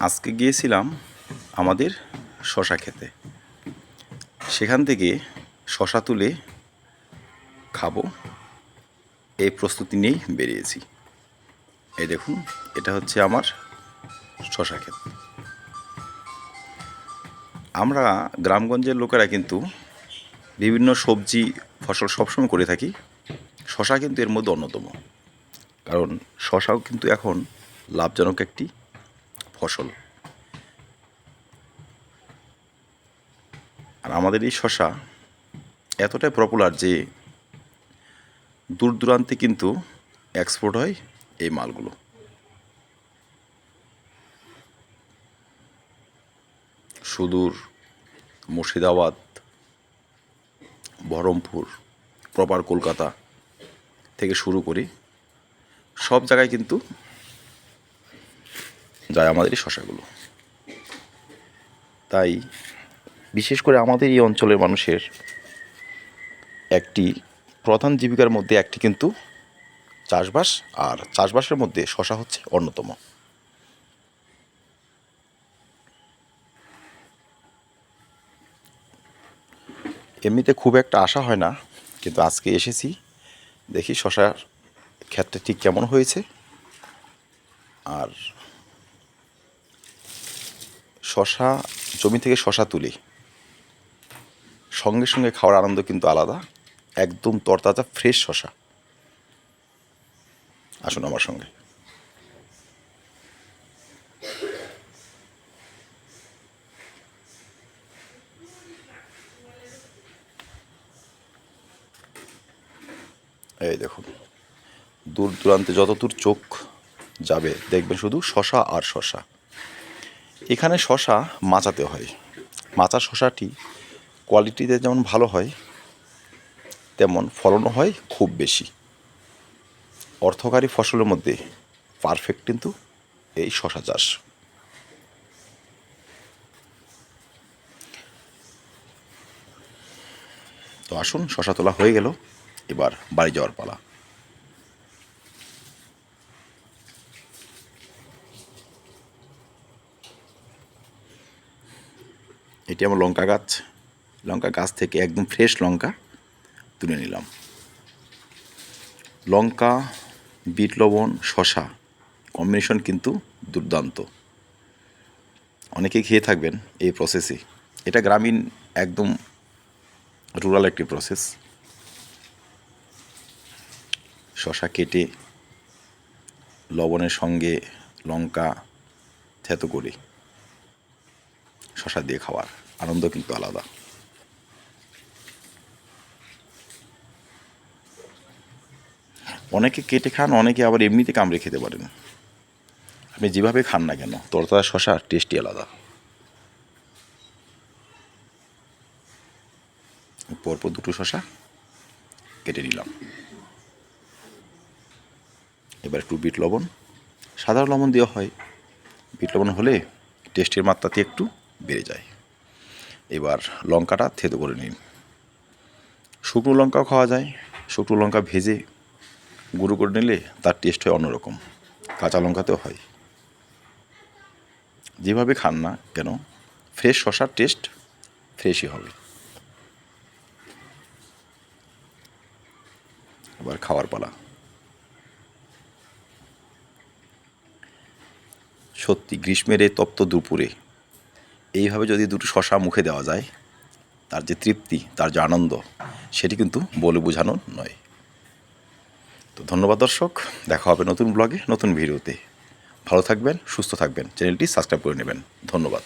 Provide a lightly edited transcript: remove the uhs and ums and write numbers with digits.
আজকে গিয়েছিলাম আমাদের শশা খেতে। সেখান থেকে শশা তুলে খাবো এই প্রস্তুতি নিয়েই বেরিয়েছি। এই দেখুন, এটা হচ্ছে আমার শশা ক্ষেত। আমরা গ্রামগঞ্জের লোকেরা কিন্তু বিভিন্ন সবজি ফসল সবসময় করে থাকি, শশা কিন্তু এর মধ্যে অন্যতম। কারণ শশাও কিন্তু এখন লাভজনক একটি ফসল। আর আমাদের এই শশা এতটাই পপুলার যে দূর দূরান্তে কিন্তু এক্সপোর্ট হয় এই মালগুলো। সুদূর মুর্শিদাবাদ, বহরমপুর, প্রপার কলকাতা থেকে শুরু করে সব জায়গায় কিন্তু যায় আমাদের এই শশাগুলো। তাই বিশেষ করে আমাদের এই অঞ্চলের মানুষের একটি প্রধান জীবিকার মধ্যে একটি কিন্তু চাষবাস, আর চাষবাসের মধ্যে শশা হচ্ছে অন্যতম। এমনিতে খুব একটা আশা হয় না, কিন্তু আজকে এসেছি, দেখি শশার ক্ষেতটা ঠিক কেমন হয়েছে। আর শশা জমি থেকে শশা তুলে সঙ্গে সঙ্গে খাওয়ার আনন্দ কিন্তু আলাদা। একদম তরতাজা ফ্রেশ শশা। আসুন আমার সঙ্গে। এই দেখুন, দূর দূরান্তে যতদূর চোখ যাবে দেখবেন শুধু শশা আর শশা। এখানে শশা মাচাতে হয়। মাচা শশাটি কোয়ালিটিতে যেমন ভালো হয়, তেমন ফলনও হয় খুব বেশি। অর্থকারী ফসলের মধ্যে পারফেক্ট কিন্তু এই শশা চাষ। তো আসুন, শশা তোলা হয়ে গেল, এবার বাড়ি যাওয়ার পালা। এটি আমার লঙ্কা গাছ। লঙ্কা গাছ থেকে একদম ফ্রেশ লঙ্কা তুলে নিলাম। লঙ্কা, বিট লবণ, শশা কম্বিনেশন কিন্তু দুর্দান্ত। অনেকেই খেয়ে থাকবেন এই প্রসেসে। এটা গ্রামীণ, একদম রুরাল একটি প্রসেস। শশা কেটে লবণের সঙ্গে লঙ্কা থেতো করে শশা দিয়ে খাওয়ার আনন্দ কিন্তু আলাদা। অনেকে কেটে খান, অনেকে আবার এমনিতে কামড়ে খেতে পারেন। আপনি যেভাবে খান না কেন, তরতাজা শশার টেস্টই আলাদা। পরপর দুটো শশা কেটে নিলাম। এবার একটু বিট লবণ, সাধারণ লবণ দেওয়া হয়, বিট লবণ হলে টেস্টের মাত্রাতে একটু বেড়ে যায়। এবার লঙ্কাটা থেতো করে নিন। শুকনো লঙ্কাও খাওয়া যায়। শুকনো লঙ্কা ভেজে গুঁড়ো করে নিলে তার টেস্ট হয় অন্যরকম। কাঁচা লঙ্কাতেও হয়। যেভাবে খান না কেন, ফ্রেশ শশার টেস্ট ফ্রেশই হবে। এবার খাওয়ার পালা। সত্যি গ্রীষ্মের এই তপ্ত দুপুরে এইভাবে যদি দুটো শশা মুখে দেওয়া যায়, তার যে তৃপ্তি, তার যে আনন্দ, সেটি কিন্তু বলে বোঝানো নয়। তো ধন্যবাদ দর্শক, দেখা হবে নতুন ব্লগে, নতুন ভিডিওতে। ভালো থাকবেন, সুস্থ থাকবেন, চ্যানেলটি সাবস্ক্রাইব করে নেবেন। ধন্যবাদ।